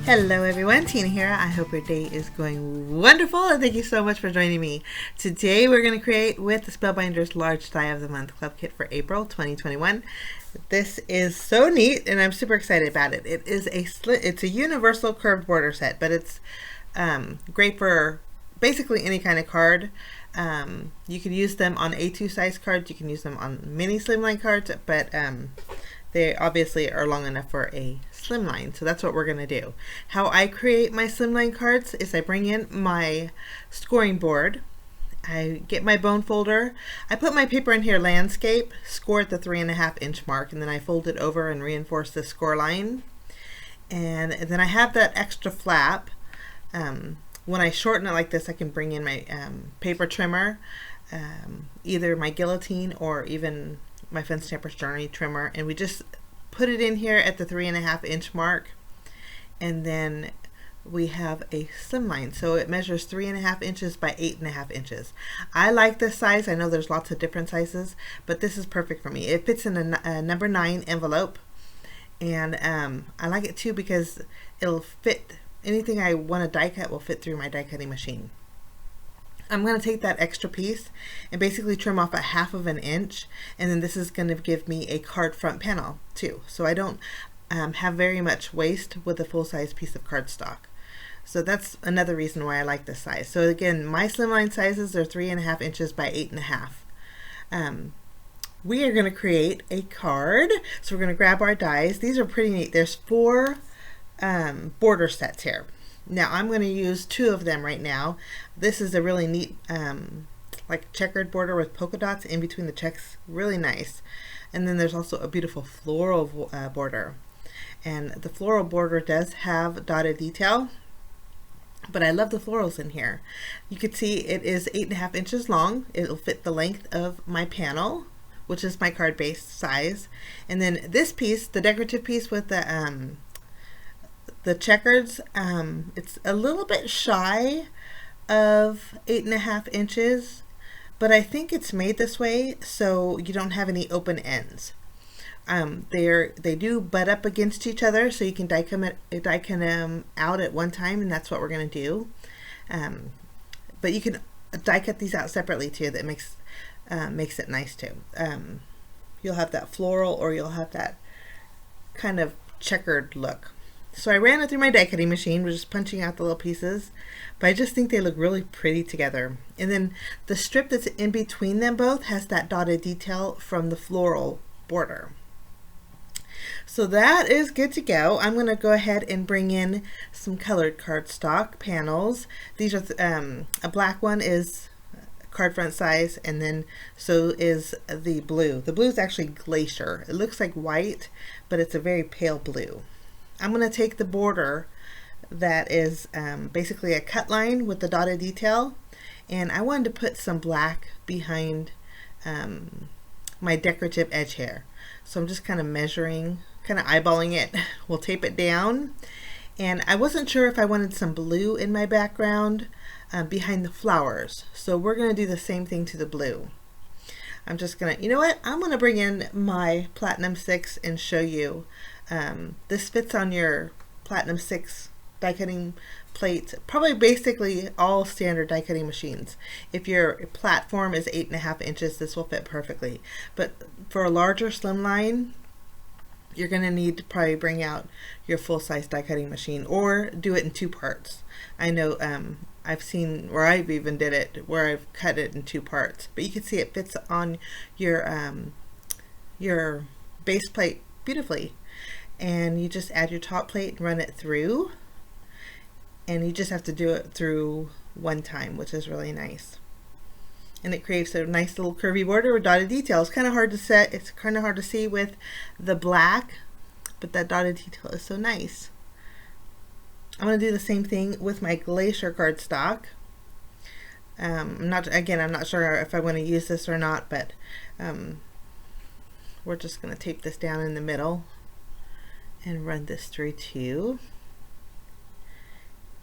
Hello everyone, Tina here. I hope your day is going wonderful and thank you so much for joining me. Today we're going to create with the Spellbinders Large Die of the Month Club Kit for April 2021. This is so neat and I'm super excited about it. It's a universal curved border set, but it's great for basically any kind of card. You can use them on A2 size cards, you can use them on mini slimline cards, but they obviously are long enough for a slimline, so that's what we're going to do. How I create my slimline cards is I bring in my scoring board, I get my bone folder, I put my paper in here landscape, score at the 3.5 inch mark, and then I fold it over and reinforce the score line. And then I have that extra flap. When I shorten it like this, I can bring in my paper trimmer, either my guillotine or even my Fun Stamper's Journey trimmer, and we just put it in here at the 3.5 inch mark, and then we have a slimline. So it measures 3.5 inches by 8.5 inches. I like this size. I know there's lots of different sizes, but this is perfect for me. It fits in a number 9 envelope, and I like it too because it'll fit anything I want to die cut will fit through my die cutting machine. I'm going to take that extra piece and basically trim off a 1/2 inch, and then this is going to give me a card front panel too, so I don't have very much waste with a full-size piece of cardstock. So that's another reason why I like this size. So again, my slimline sizes are 3.5 inches by 8.5. We are going to create a card, so we're going to grab our dies. These are pretty neat. There's 4 border sets here. Now I'm going to use 2 of them right now. This is a really neat like checkered border with polka dots in between the checks, really nice. And then there's also a beautiful floral border, and the floral border does have dotted detail, but I love the florals in here. You can see it is 8.5 inches long. It'll fit the length of my panel, which is my card base size. And then this piece, the decorative piece with the checkers, it's a little bit shy of 8.5 inches, but I think it's made this way so you don't have any open ends. They do butt up against each other, so you can die cut them out at one time, and that's what we're going to do. But you can die cut these out separately too. That makes it nice too. You'll have that floral, or you'll have that kind of checkered look. So I ran it through my die cutting machine, just punching out the little pieces, but I just think they look really pretty together. And then the strip that's in between them both has that dotted detail from the floral border. So that is good to go. I'm going to go ahead and bring in some colored cardstock panels. These are a black one is card front size, and then so is the blue. The blue is actually Glacier. It looks like white, but it's a very pale blue. I'm going to take the border that is basically a cut line with the dotted detail, and I wanted to put some black behind my decorative edge here. So I'm just kind of measuring, kind of eyeballing it. We'll tape it down, and I wasn't sure if I wanted some blue in my background behind the flowers, so we're going to do the same thing to the blue. I'm just gonna, you know what, I'm gonna bring in my Platinum 6 and show you. This fits on your Platinum 6 die cutting plate, probably basically all standard die cutting machines. If your platform is 8.5 inches, this will fit perfectly. But for a larger slimline, you're gonna need to probably bring out your full-size die cutting machine, or do it in 2 parts. I know I've seen where I've even did it where I've cut it in 2 parts, but you can see it fits on your base plate beautifully. And you just add your top plate and run it through, and you just have to do it through one time, which is really nice. And it creates a nice little curvy border with dotted details. Kind of hard to set, it's kind of hard to see with the black, but that dotted detail is so nice. I'm going to do the same thing with my Glacier cardstock. I'm not sure if I want to use this or not, but we're just going to tape this down in the middle and run this through too.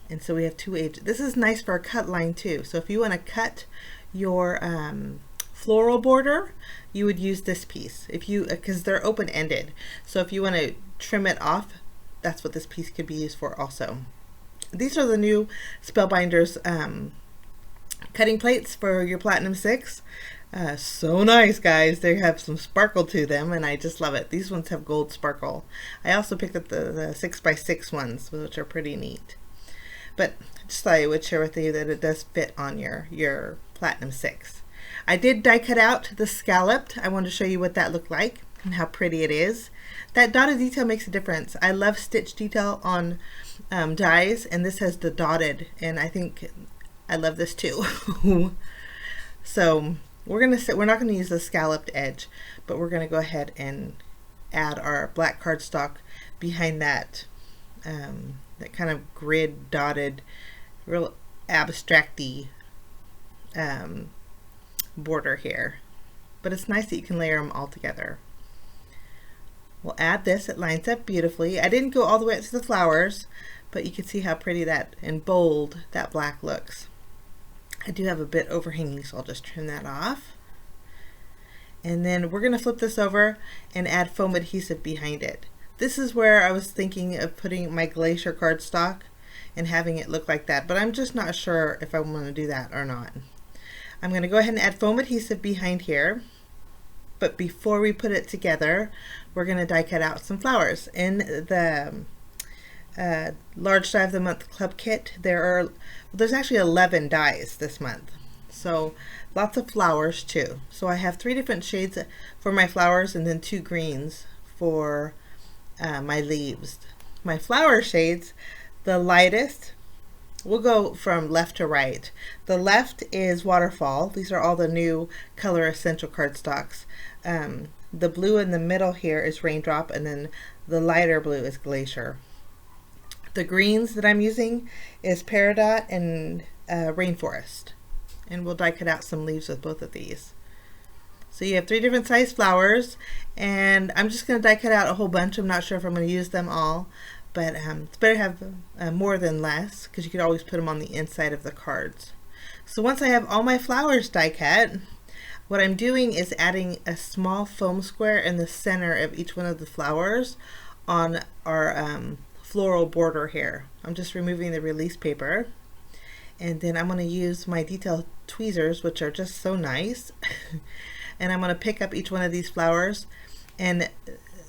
And so we have 2 edges. This is nice for a cut line too. So if you want to cut your floral border, you would use this piece. If you, because they're open-ended. So if you want to trim it off that's what this piece could be used for also. These are the new Spellbinders cutting plates for your Platinum 6. So nice, guys. They have some sparkle to them, and I just love it. These ones have gold sparkle. I also picked up the 6x6 ones, which are pretty neat. But I just thought I would share with you that it does fit on your Platinum 6. I did die cut out the scalloped. I wanted to show you what that looked like and how pretty it is. That dotted detail makes a difference. I love stitch detail on dies, and this has the dotted, and I think I love this too. So we're not gonna use the scalloped edge, but we're gonna go ahead and add our black cardstock behind that that kind of grid dotted, real abstracty border here. But it's nice that you can layer them all together. We'll add this. It lines up beautifully. I didn't go all the way up to the flowers, but you can see how pretty that and bold that black looks. I do have a bit overhanging, so I'll just trim that off. And then we're going to flip this over and add foam adhesive behind it. This is where I was thinking of putting my Glacier cardstock and having it look like that, but I'm just not sure if I want to do that or not. I'm going to go ahead and add foam adhesive behind here. But before we put it together, we're going to die cut out some flowers. In the large die of the month club kit, there's actually 11 dies this month, so lots of flowers too. So I have 3 different shades for my flowers and then 2 greens for my leaves. My flower shades, the lightest, we'll go from left to right. The left is Waterfall. These are all the new Color Essential cardstocks. The blue in the middle here is Raindrop, and then the lighter blue is Glacier. The greens that I'm using is Peridot and Rainforest, and we'll die cut out some leaves with both of these. So you have 3 different size flowers, and I'm just going to die cut out a whole bunch. I'm not sure if I'm going to use them all, but it's better to have more than less, because you could always put them on the inside of the cards. So once I have all my flowers die cut, what I'm doing is adding a small foam square in the center of each one of the flowers on our floral border here. I'm just removing the release paper, and then I'm going to use my detail tweezers, which are just so nice. And I'm going to pick up each one of these flowers, and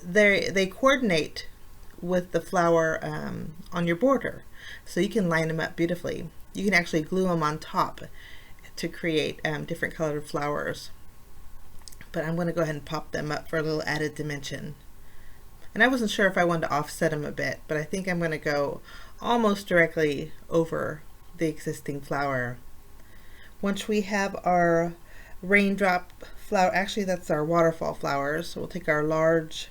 they coordinate with the flower on your border, so you can line them up beautifully. You can actually glue them on top to create different colored flowers. But I'm going to go ahead and pop them up for a little added dimension. And I wasn't sure if I wanted to offset them a bit, but I think I'm going to go almost directly over the existing flower. Once we have our Raindrop flower, actually that's our Waterfall flowers, so we'll take our large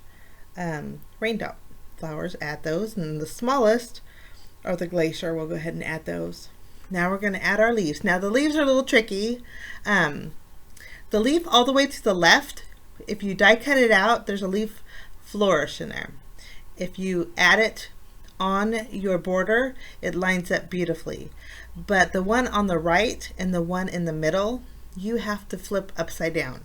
Raindrop flowers, add those, and the smallest are the Glacier. We'll go ahead and add those. Now we're going to add our leaves. Now the leaves are a little tricky. The leaf all the way to the left, if you die cut it out, there's a leaf flourish in there. If you add it on your border, it lines up beautifully. But the one on the right and the one in the middle, you have to flip upside down.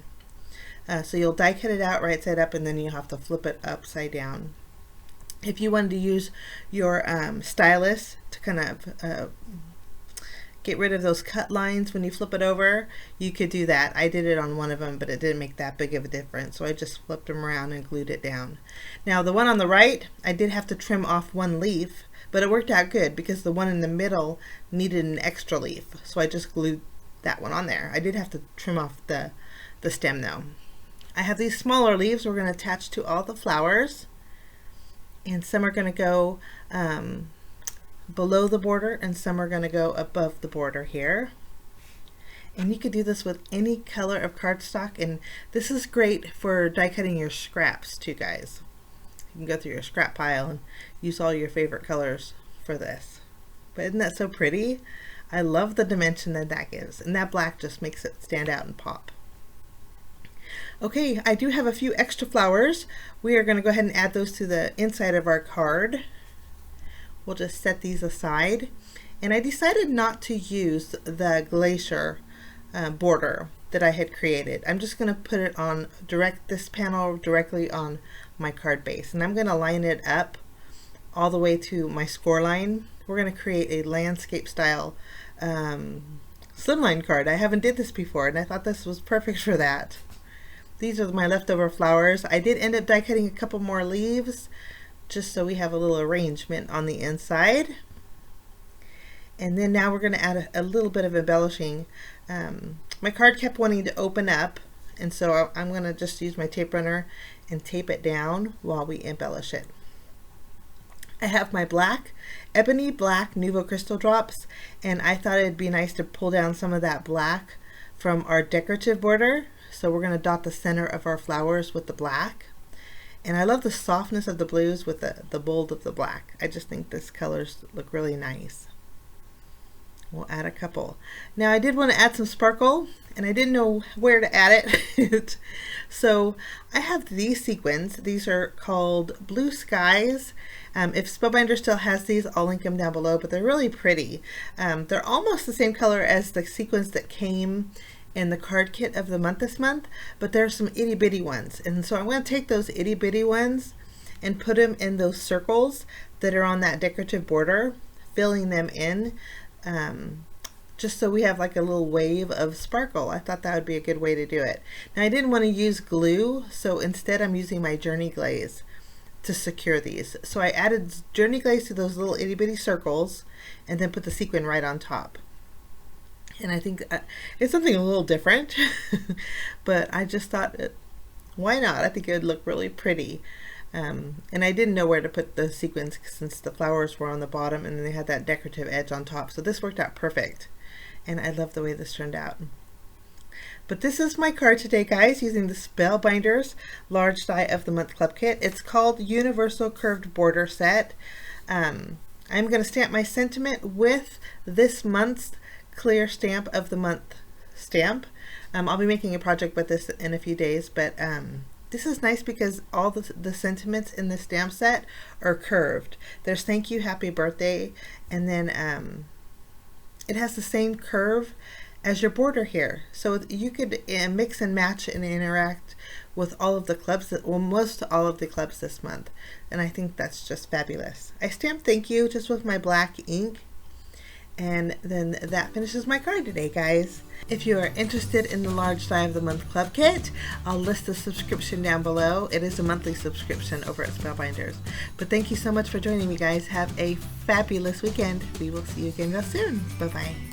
So you'll die cut it out right side up, and then you have to flip it upside down. If you wanted to use your stylus to kind of get rid of those cut lines when you flip it over, you could do that. I did it on one of them, but it didn't make that big of a difference, so I just flipped them around and glued it down. Now the one on the right, I did have to trim off one leaf, but it worked out good because the one in the middle needed an extra leaf, so I just glued that one on there. I did have to trim off the stem though. I have these smaller leaves we're going to attach to all the flowers, and some are going to go below the border and some are going to go above the border here. And you could do this with any color of cardstock, and this is great for die cutting your scraps too, guys. You can go through your scrap pile and use all your favorite colors for this. But isn't that so pretty? I love the dimension that that gives, and that black just makes it stand out and pop. Okay, I do have a few extra flowers. We are going to go ahead and add those to the inside of our card. We'll just set these aside. And I decided not to use the Glacier border that I had created. I'm just going to put it on this panel directly on my card base. And I'm going to line it up all the way to my score line. We're going to create a landscape style slimline card. I haven't did this before, and I thought this was perfect for that. These are my leftover flowers. I did end up die cutting a couple more leaves just so we have a little arrangement on the inside. And then now we're going to add a little bit of embellishing. My card kept wanting to open up, and so I'm going to just use my tape runner and tape it down while we embellish it. I have my black, ebony black Nuvo crystal drops, and I thought it'd be nice to pull down some of that black from our decorative border. So we're going to dot the center of our flowers with the black. And I love the softness of the blues with the bold of the black. I just think these colors look really nice. We'll add a couple. Now I did want to add some sparkle, and I didn't know where to add it. So I have these sequins. These are called Blue Skies. If Spellbinders still has these, I'll link them down below, but they're really pretty. They're almost the same color as the sequins that came in the card kit of the month this month, but there's some itty bitty ones. And so I'm going to take those itty bitty ones and put them in those circles that are on that decorative border, filling them in, just so we have like a little wave of sparkle. I thought that would be a good way to do it. Now I didn't want to use glue, so instead I'm using my Journey Glaze to secure these. So I added Journey Glaze to those little itty bitty circles and then put the sequin right on top. And I think it's something a little different, but I just thought, why not? I think it would look really pretty. And I didn't know where to put the sequins since the flowers were on the bottom and then they had that decorative edge on top. So this worked out perfect. And I love the way this turned out. But this is my card today, guys, using the Spellbinders Large Die of the Month Club Kit. It's called Universal Curved Border Set. I'm going to stamp my sentiment with this month's Clear Stamp of the Month stamp. I'll be making a project with this in a few days, but this is nice because all the sentiments in the stamp set are curved. There's thank you, happy birthday, and then it has the same curve as your border here. So you could mix and match and interact with all of the clubs, well, most all of the clubs this month. And I think that's just fabulous. I stamped thank you just with my black ink. And then that finishes my card today, guys. If you are interested in the Large Die of the Month Club Kit, I'll list the subscription down below. It is a monthly subscription over at Spellbinders. But thank you so much for joining me, guys. Have a fabulous weekend. We will see you again real soon. Bye-bye.